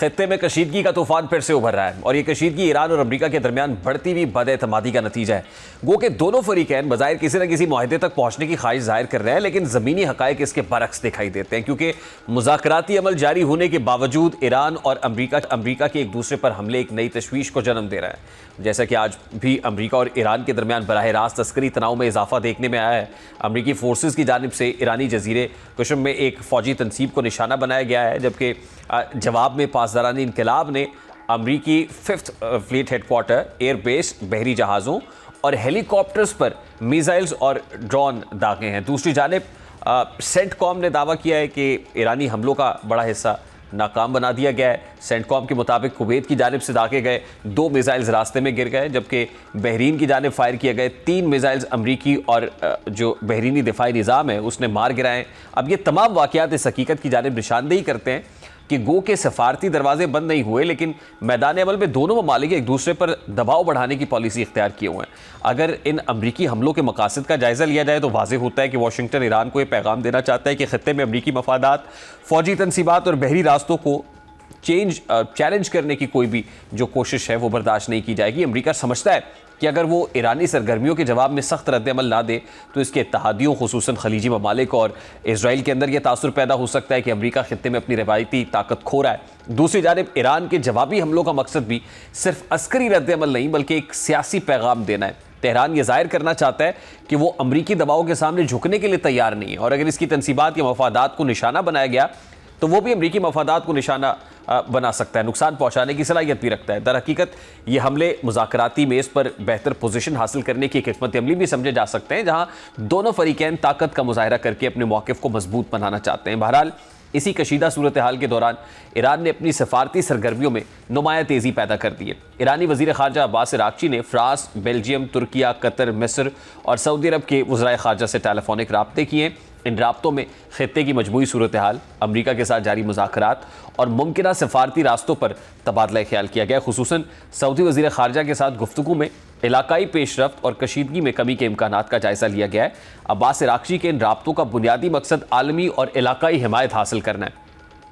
خطے میں کشیدگی کا طوفان پھر سے ابھر رہا ہے اور یہ کشیدگی ایران اور امریکہ کے درمیان بڑھتی ہوئی بد اعتمادی کا نتیجہ ہے۔ گو کہ دونوں فریقین بظاہر کسی نہ کسی معاہدے تک پہنچنے کی خواہش ظاہر کر رہے ہیں، لیکن زمینی حقائق اس کے برعکس دکھائی دیتے ہیں، کیونکہ مذاکراتی عمل جاری ہونے کے باوجود ایران اور امریکہ کے ایک دوسرے پر حملے ایک نئی تشویش کو جنم دے رہا ہے۔ جیسا کہ آج بھی امریکہ اور ایران کے درمیان براہ راست عسکری تناؤ میں اضافہ دیکھنے میں آیا ہے۔ امریکی فورسز کی جانب سے ایرانی جزیرے قشم میں ایک فوجی تنصیب کو نشانہ بنایا گیا ہے، جبکہ جواب میں پاسداران انقلاب نے امریکی 5th fleet headquarter, air base, بحری جہازوں اور ہیلی کاپٹرز پر میزائلز اور ڈرون داغے ہیں۔ دوسری جانب سینٹ کام نے دعویٰ کیا ہے کہ ایرانی حملوں کا بڑا حصہ ناکام بنا دیا گیا ہے۔ سینٹ کام کے مطابق کویت کی جانب سے داغے گئے 2 میزائلز راستے میں گر گئے، جبکہ بحرین کی جانب فائر کیے گئے 3 میزائلز امریکی اور جو بحرینی دفاعی نظام ہے اس نے مار گرائے۔ اب یہ تمام واقعات اس حقیقت کی جانب نشاندہی کرتے ہیں کہ گو کے سفارتی دروازے بند نہیں ہوئے، لیکن میدان عمل میں دونوں ممالک ایک دوسرے پر دباؤ بڑھانے کی پالیسی اختیار کیے ہوئے ہیں۔ اگر ان امریکی حملوں کے مقاصد کا جائزہ لیا جائے تو واضح ہوتا ہے کہ واشنگٹن ایران کو یہ پیغام دینا چاہتا ہے کہ خطے میں امریکی مفادات، فوجی تنصیبات اور بحری راستوں کو چیلنج کرنے کی کوئی بھی جو کوشش ہے وہ برداشت نہیں کی جائے گی۔ امریکہ سمجھتا ہے کہ اگر وہ ایرانی سرگرمیوں کے جواب میں سخت رد عمل نہ دے تو اس کے اتحادیوں خصوصاً خلیجی ممالک اور اسرائیل کے اندر یہ تاثر پیدا ہو سکتا ہے کہ امریکہ خطے میں اپنی روایتی طاقت کھو رہا ہے۔ دوسری جانب ایران کے جوابی حملوں کا مقصد بھی صرف عسکری رد عمل نہیں بلکہ ایک سیاسی پیغام دینا ہے۔ تہران یہ ظاہر کرنا چاہتا ہے کہ وہ امریکی دباؤ کے سامنے جھکنے کے لیے تیار نہیں ہے، اور اگر اس کی تنصیبات یا مفادات کو نشانہ بنایا گیا تو وہ بھی امریکی مفادات کو نشانہ بنا سکتا ہے، نقصان پہنچانے کی صلاحیت بھی رکھتا ہے۔ در حقیقت یہ حملے مذاکراتی میز پر بہتر پوزیشن حاصل کرنے کی ایک حکمت عملی بھی سمجھے جا سکتے ہیں، جہاں دونوں فریقین طاقت کا مظاہرہ کر کے اپنے موقف کو مضبوط بنانا چاہتے ہیں۔ بہرحال اسی کشیدہ صورتحال کے دوران ایران نے اپنی سفارتی سرگرمیوں میں نمایاں تیزی پیدا کر دی ہے۔ ایرانی وزیر خارجہ عباس عراقچی نے فرانس، بیلجیم، ترکیہ، قطر، مصر اور سعودی عرب کے وزرائے خارجہ سے ٹیلی فونک رابطے کیے ہیں۔ ان رابطوں میں خطے کی مجموعی صورتحال، امریکہ کے ساتھ جاری مذاکرات اور ممکنہ سفارتی راستوں پر تبادلہ خیال کیا گیا۔ خصوصاً سعودی وزیر خارجہ کے ساتھ گفتگو میں علاقائی پیش رفت اور کشیدگی میں کمی کے امکانات کا جائزہ لیا گیا ہے۔ عباس عراقچی کے ان رابطوں کا بنیادی مقصد عالمی اور علاقائی حمایت حاصل کرنا ہے۔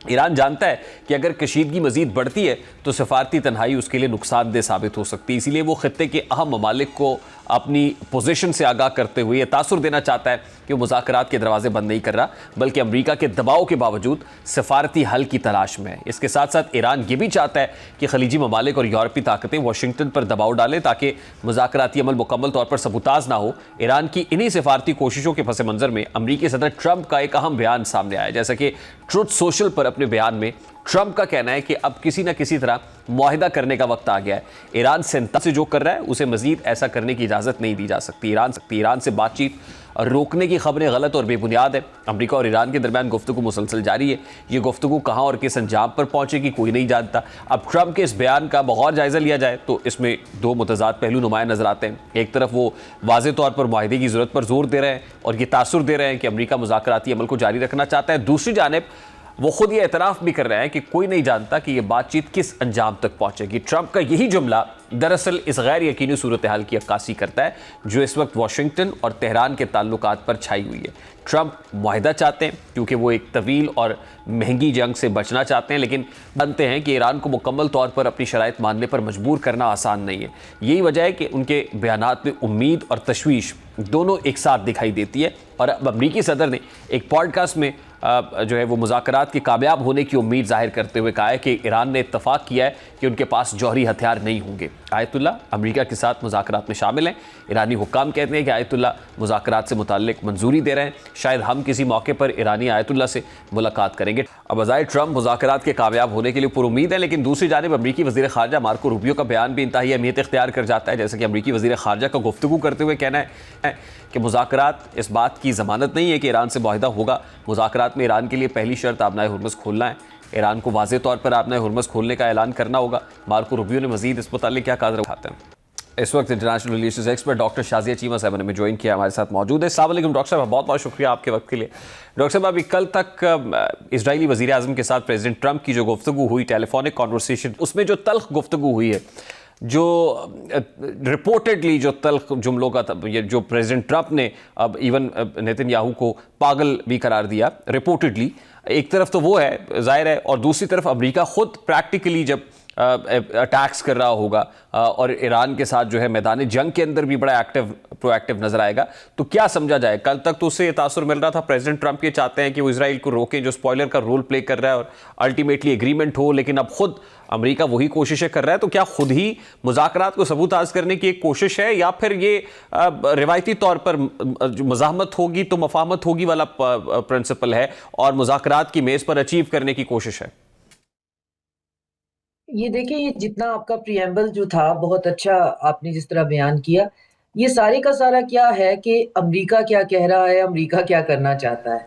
ایران جانتا ہے کہ اگر کشیدگی مزید بڑھتی ہے تو سفارتی تنہائی اس کے لیے نقصان دہ ثابت ہو سکتی ہے، اسی لیے وہ خطے کے اہم ممالک کو اپنی پوزیشن سے آگاہ کرتے ہوئے یہ تاثر دینا چاہتا ہے کہ وہ مذاکرات کے دروازے بند نہیں کر رہا بلکہ امریکہ کے دباؤ کے باوجود سفارتی حل کی تلاش میں ہے۔ اس کے ساتھ ساتھ ایران یہ بھی چاہتا ہے کہ خلیجی ممالک اور یورپی طاقتیں واشنگٹن پر دباؤ ڈالیں تاکہ مذاکراتی عمل مکمل طور پر سبوتاژ نہ ہو۔ ایران کی انہی سفارتی کوششوں کے پس منظر میں امریکی صدر ٹرمپ کا ایک اہم بیان سامنے آیا، جیسا کہ ٹروتھ سوشل پر اپنے بیان میں ٹرمپ کا کہنا ہے کہ اب کسی نہ کسی طرح معاہدہ کرنے کا وقت آ گیا ہے۔ ایران سنتا سے جو کر رہا ہے اسے مزید ایسا کرنے کی اجازت نہیں دی جا سکتی۔ ایران سے بات چیت روکنے کی خبریں غلط اور بے بنیاد ہے۔ امریکہ اور ایران کے درمیان گفتگو مسلسل جاری ہے، یہ گفتگو کہاں اور کس انجام پر پہنچے گی کوئی نہیں جانتا۔ اب ٹرمپ کے اس بیان کا بغور جائزہ لیا جائے تو اس میں 2 متضاد پہلو نمایاں نظر آتے ہیں۔ ایک طرف وہ واضح طور پر معاہدے کی ضرورت پر زور دے رہے ہیں اور یہ تاثر دے رہے ہیں کہ امریکہ مذاکراتی عمل کو جاری رکھنا چاہتا ہے، دوسری جانب وہ خود یہ اعتراف بھی کر رہے ہیں کہ کوئی نہیں جانتا کہ یہ بات چیت کس انجام تک پہنچے گی۔ ٹرمپ کا یہی جملہ دراصل اس غیر یقینی صورتحال کی عکاسی کرتا ہے جو اس وقت واشنگٹن اور تہران کے تعلقات پر چھائی ہوئی ہے۔ ٹرمپ معاہدہ چاہتے ہیں کیونکہ وہ ایک طویل اور مہنگی جنگ سے بچنا چاہتے ہیں، لیکن مانتے ہیں کہ ایران کو مکمل طور پر اپنی شرائط ماننے پر مجبور کرنا آسان نہیں ہے۔ یہی وجہ ہے کہ ان کے بیانات میں امید اور تشویش دونوں ایک ساتھ دکھائی دیتی ہے، اور اب امریکی صدر نے ایک پوڈ کاسٹ میں جو ہے وہ مذاکرات کے کامیاب ہونے کی امید ظاہر کرتے ہوئے کہا ہے کہ ایران نے اتفاق کیا ہے کہ ان کے پاس جوہری ہتھیار نہیں ہوں گے۔ آیت اللہ امریکہ کے ساتھ مذاکرات میں شامل ہیں۔ ایرانی حکام کہتے ہیں کہ آیت اللہ مذاکرات سے متعلق منظوری دے رہے ہیں، شاید ہم کسی موقع پر ایرانی آیت اللہ سے ملاقات کریں گے۔ اب بظاہر ٹرمپ مذاکرات کے کامیاب ہونے کے لیے پر امید ہے، لیکن دوسری جانب امریکی وزیر خارجہ مارکو روبیو کا بیان بھی انتہائی اہمیت اختیار کر جاتا ہے، جیسا کہ امریکی وزیر خارجہ کا گفتگو کرتے ہوئے کہنا ہے کہ مذاکرات اس بات کی ضمانت نہیں ہے کہ ایران سے معاہدہ ہوگا۔ مذاکرات میں ایران کے لیے پہلی شرط آبنائے ہرمز کھولنا ہے، ایران کو واضح طور پر آبنائے ہرمز کھولنے کا اعلان کرنا ہوگا۔ مارکو روبیو نے مزید اس متعلق کیا کہا اٹھاتے ہیں۔ اس وقت international relations expert doctor Shazia Cheema صاحب نے ہمیں جوائن کیا، ہمارے ساتھ موجود ہے۔ السلام علیکم ڈاکٹر صاحب، بہت بہت شکریہ آپ کے وقت کے لیے۔ ڈاکٹر صاحب ابھی کل تک اسرائیلی وزیر اعظم کے ساتھ پریزیڈنٹ ٹرمپ کی جو گفتگو ہوئی ٹیلی فونک کانورسیشن، اس میں جو تلخ گفتگو ہوئی ہے جو رپورٹڈلی جو تلخ جملوں کا جو پریزیڈنٹ ٹرمپ نے اب ایون نیتن یاہو کو پاگل بھی قرار دیا رپورٹڈلی، ایک طرف تو وہ ہے ظاہر ہے، اور دوسری طرف امریکہ خود پریکٹیکلی جب اٹیکس کر رہا ہوگا اور ایران کے ساتھ جو ہے میدان جنگ کے اندر بھی بڑا پرو ایکٹیو نظر آئے گا، تو کیا سمجھا جائے؟ کل تک تو اس سے یہ تاثر مل رہا تھا پریزیڈنٹ ٹرمپ یہ چاہتے ہیں کہ وہ اسرائیل کو روکیں، جو اسپوائلر کا رول پلے کر رہا ہے اور الٹیمیٹلی ایگریمنٹ ہو، لیکن اب خود امریکہ وہی کوششیں کر رہا ہے، تو کیا خود ہی مذاکرات کو ثبوتاز کرنے کی ایک کوشش ہے، یا پھر یہ روایتی طور پر مزاحمت ہوگی تو مفاہمت ہوگی والا پرنسپل ہے اور مذاکرات کی میز پر اچیو کرنے کی کوشش ہے؟ یہ دیکھیں، یہ جتنا آپ کا پریمبل جو تھا بہت اچھا آپ نے جس طرح بیان کیا، یہ سارے کا سارا کیا ہے کہ امریکہ کیا کہہ رہا ہے، امریکہ کیا کرنا چاہتا ہے،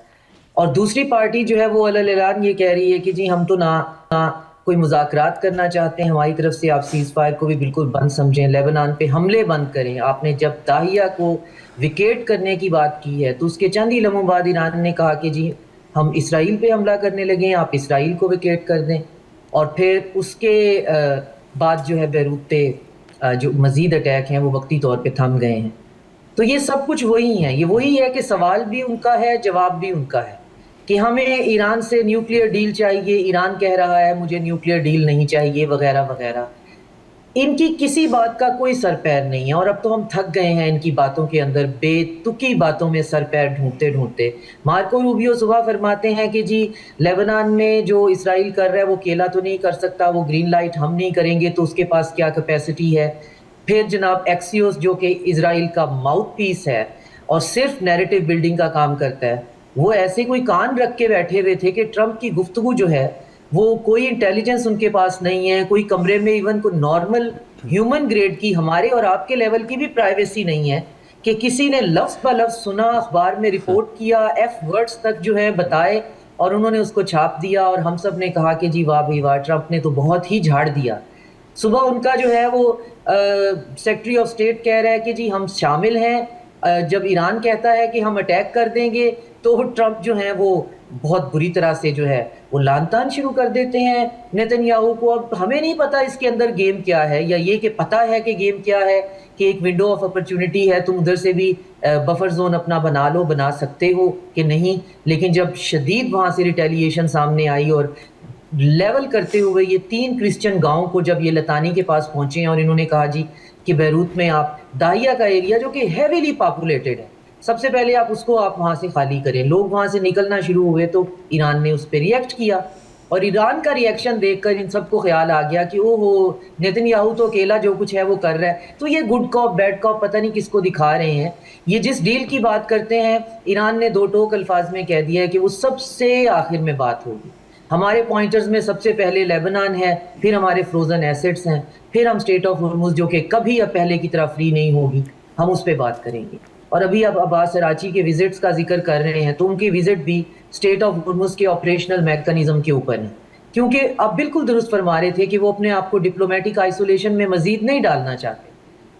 اور دوسری پارٹی جو ہے وہ علی الاعلان یہ کہہ رہی ہے کہ جی ہم تو نہ کوئی مذاکرات کرنا چاہتے ہیں، ہماری طرف سے آپ سیز فائر کو بھی بالکل بند سمجھیں، لیبنان پہ حملے بند کریں۔ آپ نے جب داہیہ کو وکیٹ کرنے کی بات کی ہے تو اس کے چند ہی لمحوں بعد ایران نے کہا کہ جی ہم اسرائیل پہ حملہ کرنے لگے ہیں، آپ اسرائیل کو وکیٹ کر دیں، اور پھر اس کے بعد جو ہے بیروت پہ جو مزید اٹیک ہیں وہ وقتی طور پہ تھم گئے ہیں۔ تو یہ سب کچھ وہی ہے، یہ وہی ہے کہ سوال بھی ان کا ہے، جواب بھی ان کا ہے، کہ ہمیں ایران سے نیوکلیئر ڈیل چاہیے، ایران کہہ رہا ہے مجھے نیوکلیئر ڈیل نہیں چاہیے، وغیرہ وغیرہ۔ ان کی کسی بات کا کوئی سر پیر نہیں ہے، اور اب تو ہم تھک گئے ہیں ان کی باتوں کے اندر بے تکی باتوں میں سر پیر ڈھونڈتے ڈھونڈتے۔ مارکو روبیو صبح فرماتے ہیں کہ جی لیبنان میں جو اسرائیل کر رہا ہے وہ اکیلا تو نہیں کر سکتا، وہ گرین لائٹ ہم نہیں کریں گے تو اس کے پاس کیا کیپیسٹی ہے۔ پھر جناب ایکسیوس جو کہ اسرائیل کا ماؤتھ پیس ہے اور صرف نیریٹو بلڈنگ کا کام کرتا ہے، وہ ایسے کوئی کان رکھ کے بیٹھے ہوئے تھے کہ ٹرمپ کی گفتگو جو ہے وہ کوئی انٹیلیجنس ان کے پاس نہیں ہے، کوئی کمرے میں ایون کوئی نارمل ہیومن گریڈ کی ہمارے اور آپ کے لیول کی بھی پرائیویسی نہیں ہے کہ کسی نے لفظ بہ لفظ سنا، اخبار میں رپورٹ کیا، ایف ورڈز تک جو ہے بتائے، اور انہوں نے اس کو چھاپ دیا، اور ہم سب نے کہا کہ جی واہ بھائی واہ، ٹرمپ نے تو بہت ہی جھاڑ دیا۔ صبح ان کا جو ہے وہ سیکرٹری آف اسٹیٹ کہہ رہا ہے کہ جی ہم شامل ہیں، جب ایران کہتا ہے کہ ہم اٹیک کر دیں گے تو ٹرمپ جو ہیں وہ بہت بری طرح سے جو ہے وہ لان تان شروع کر دیتے ہیں نیتن یاہو کو۔ اب ہمیں نہیں پتا اس کے اندر گیم کیا ہے، یا یہ کہ پتا ہے کہ گیم کیا ہے، کہ ایک ونڈو آف اپرچونٹی ہے، تم ادھر سے بھی بفر زون اپنا بنا لو، بنا سکتے ہو کہ نہیں۔ لیکن جب شدید وہاں سے ریٹیلیشن سامنے آئی اور لیول کرتے ہوئے یہ 3 کرسچن گاؤں کو جب یہ لتانی کے پاس پہنچے ہیں اور انہوں نے کہا جی کہ بیروت میں آپ داہیہ کا ایریا جو کہ ہیویلی پاپولیٹڈ ہے، سب سے پہلے آپ اس کو آپ وہاں سے خالی کریں۔ لوگ وہاں سے نکلنا شروع ہوئے تو ایران نے اس پہ ریئیکٹ کیا، اور ایران کا ریئیکشن دیکھ کر ان سب کو خیال آ گیا کہ او ہو، نیتن یاہو تو اکیلا جو کچھ ہے وہ کر رہا ہے۔ تو یہ گڈ کاپ بیڈ کاپ پتہ نہیں کس کو دکھا رہے ہیں۔ یہ جس ڈیل کی بات کرتے ہیں، ایران نے 2 ٹوک الفاظ میں کہہ دیا ہے کہ وہ سب سے آخر میں بات ہوگی۔ ہمارے پوائنٹرز میں سب سے پہلے لیبنان ہے، پھر ہمارے فروزن ایسٹس ہیں، پھر ہم اسٹیٹ آف ہرمز جو کہ کبھی اب پہلے کی طرح فری نہیں ہوگی، ہم اس پہ بات کریں گے۔ اور ابھی اب عباس اراچی کے وزٹس کا ذکر کر رہے ہیں، تو ان کی وزٹ بھی اسٹیٹ آف ہرمز کے آپریشنل میکانزم کے اوپر ہے، کیونکہ اب بالکل درست فرما رہے تھے کہ وہ اپنے آپ کو ڈپلومیٹک آئسولیشن میں مزید نہیں ڈالنا چاہتے۔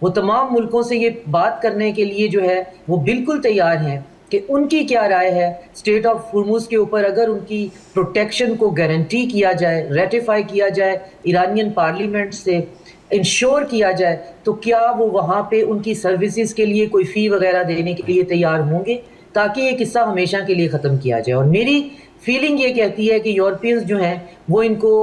وہ تمام ملکوں سے یہ بات کرنے کے لیے جو ہے وہ بالکل تیار ہیں کہ ان کی کیا رائے ہے اسٹیٹ آف ہرمز کے اوپر، اگر ان کی پروٹیکشن کو گارنٹی کیا جائے، ریٹیفائی کیا جائے ایرانین پارلیمنٹ سے، انشور کیا جائے، تو کیا وہ وہاں پہ ان کی سروسز کے لیے کوئی فی وغیرہ دینے کے لیے تیار ہوں گے، تاکہ یہ قصہ ہمیشہ کے لیے ختم کیا جائے۔ اور میری فیلنگ یہ کہتی ہے کہ یورپینز جو ہیں وہ ان کو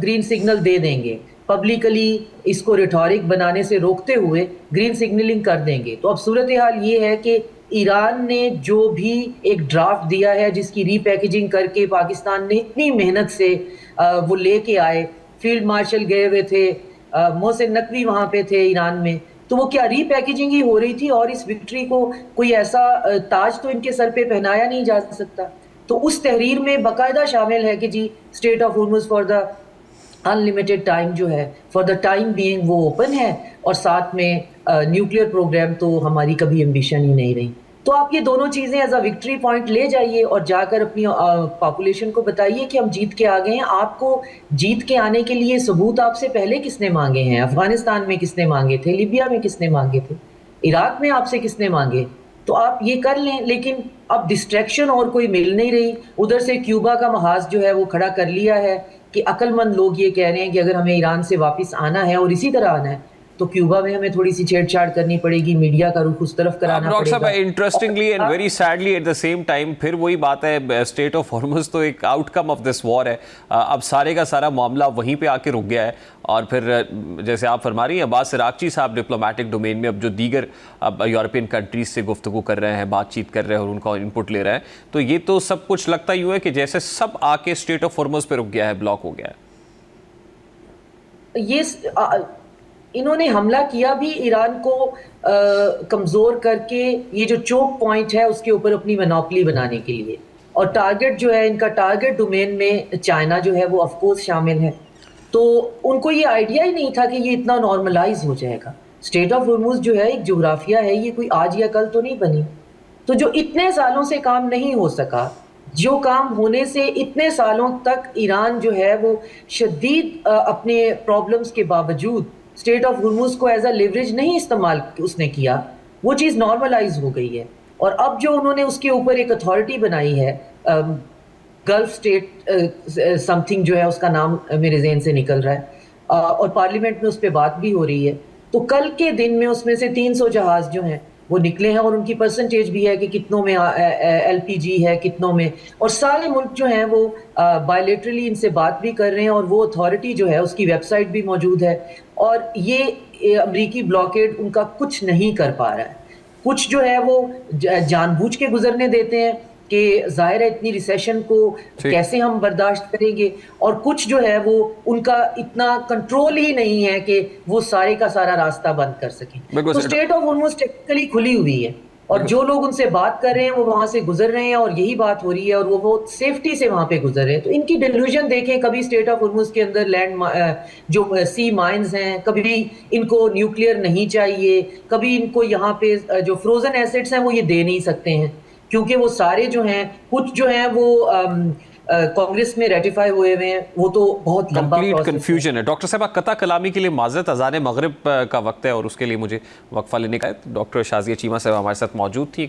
گرین سگنل دے دیں گے، پبلکلی اس کو ریٹورک بنانے سے روکتے ہوئے گرین سگنلنگ کر دیں گے۔ تو اب صورتحال یہ ہے کہ ایران نے جو بھی ایک ڈرافٹ دیا ہے، جس کی ری پیکیجنگ کر کے پاکستان نے اتنی محنت سے وہ لے کے آئے، فیلڈ مارشل گئے ہوئے تھے، محسن نقوی وہاں پہ تھے ایران میں، تو وہ کیا ری پیکیجنگ ہی ہو رہی تھی، اور اس وکٹری کو کوئی ایسا تاج تو ان کے سر پہ پہنایا نہیں جا سکتا۔ تو اس تحریر میں باقاعدہ شامل ہے کہ جی state of Hormuz for the unlimited time جو ہے، فار دا ٹائم بینگ وہ اوپن ہے، اور ساتھ میں نیوکلیئر پروگرام تو ہماری کبھی ایمبیشن ہی نہیں رہی۔ تو آپ یہ دونوں چیزیں ایز اے وکٹری پوائنٹ لے جائیے اور جا کر اپنی پاپولیشن کو بتائیے کہ ہم جیت کے آ گئے ہیں۔ آپ کو جیت کے آنے کے لیے ثبوت آپ سے پہلے کس نے مانگے ہیں؟ افغانستان میں کس نے مانگے تھے؟ لیبیا میں کس نے مانگے تھے؟ عراق میں آپ سے کس نے مانگے؟ تو آپ یہ کر لیں، لیکن اب ڈسٹریکشن اور کوئی مل نہیں رہی۔ ادھر سے کیوبا کا محاذ جو ہے وہ کھڑا کر لیا ہے کہ عقل مند لوگ یہ کہہ رہے ہیں کہ اگر ہمیں ایران سے واپس آنا ہے اور اسی طرح آنا ہے تو کیوبا میں ہمیں تھوڑی سی چھیڑ چھاڑ کرنی پڑے گی, میڈیا کا رخ اس طرف کرانا ڈاکٹر پڑے صاحب گا. Interestingly and very sadly at the same time پھر وہی بات ہے, اسٹیٹ آف ہارمز تو ایک آؤٹ کم آف دس وار ہے. اب سارے کا سارا معاملہ وہیں پہ آ کے رک گیا ہے, اور پھر جیسے آپ فرما رہی ہیں عباس عراقچی صاحب ڈپلومیٹک ڈومین میں اب جو دیگر اب یورپین کنٹریز سے گفتگو کر رہے ہیں, بات چیت کر رہے ہیں اور ان کا انپٹ لے رہے ہیں, تو یہ تو سب کچھ لگتا یوں ہے کہ جیسے سب آ کے اسٹیٹ آف ہارمز پہ رک گیا ہے, بلاک ہو گیا ہے. یہ انہوں نے حملہ کیا بھی ایران کو کمزور کر کے, یہ جو چوک پوائنٹ ہے اس کے اوپر اپنی مونوپلی بنانے کے لیے, اور ٹارگٹ جو ہے ان کا ٹارگٹ ڈومین میں چائنا جو ہے وہ آف کورس شامل ہے. تو ان کو یہ آئیڈیا ہی نہیں تھا کہ یہ اتنا نارملائز ہو جائے گا. اسٹیٹ آف ہارمز جو ہے ایک جغرافیہ ہے, یہ کوئی آج یا کل تو نہیں بنی. تو جو اتنے سالوں سے کام نہیں ہو سکا, جو کام ہونے سے اتنے سالوں تک ایران جو ہے وہ شدید اپنے پرابلمز کے باوجود اسٹیٹ آف ہارمز کو ایز اے لیوریج نہیں استعمال اس نے کیا, وہ چیز نارملائز ہو گئی ہے. اور اب جو انہوں نے اس کے اوپر ایک اتھارٹی بنائی ہے, گلف اسٹیٹ سم تھنگ جو ہے اس کا نام میرے ذہن سے نکل رہا ہے, اور پارلیمنٹ میں اس پہ بات بھی ہو رہی ہے, تو کل کے دن میں اس میں سے 300 جہاز جو ہیں وہ نکلے ہیں, اور ان کی پرسنٹیج بھی ہے کہ کتنوں میں ایل پی جی ہے, کتنوں میں, اور سارے ملک جو ہیں وہ بائیلیٹرلی ان سے بات بھی کر رہے ہیں, اور وہ اتھارٹی جو ہے اس کی ویب سائٹ بھی موجود ہے, اور یہ امریکی بلاکیڈ ان کا کچھ نہیں کر پا رہا ہے. کچھ جو ہے وہ جان بوجھ کے گزرنے دیتے ہیں کہ ظاہر ہے اتنی ریسیشن کو کیسے ہم برداشت کریں گے, اور کچھ جو ہے وہ ان کا اتنا کنٹرول ہی نہیں ہے کہ وہ سارے کا سارا راستہ بند کر سکیں. تو اسٹیٹ آف ہارمز ٹیکنیکلی کھلی ہوئی ہے, اور جو لوگ ان سے بات کر رہے ہیں وہ وہاں سے گزر رہے ہیں, اور یہی بات ہو رہی ہے, اور وہ بہت سیفٹی سے وہاں پہ گزر رہے ہیں. تو ان کی ڈیلیوژن دیکھیں, کبھی اسٹیٹ آف ہارمز کے اندر لینڈ جو سی مائنز ہیں, کبھی ان کو نیوکلیئر نہیں چاہیے, کبھی ان کو یہاں پہ جو فروزن ایسٹس ہیں وہ یہ دے نہیں سکتے ہیں, کیونکہ وہ سارے جو ہیں, کچھ جو ہیں وہ کانگریس میں ریٹیفائی ہوئے ہوئے ہیں, وہ تو بہت لمبا کمپلیٹ کنفیوژن ہے. ڈاکٹر صاحب قطع کلامی کے لیے معذرت, اذان مغرب کا وقت ہے اور اس کے لیے مجھے وقفہ لینے کا ہے. ڈاکٹر شازیہ چیمہ صاحب ہمارے ساتھ موجود تھی.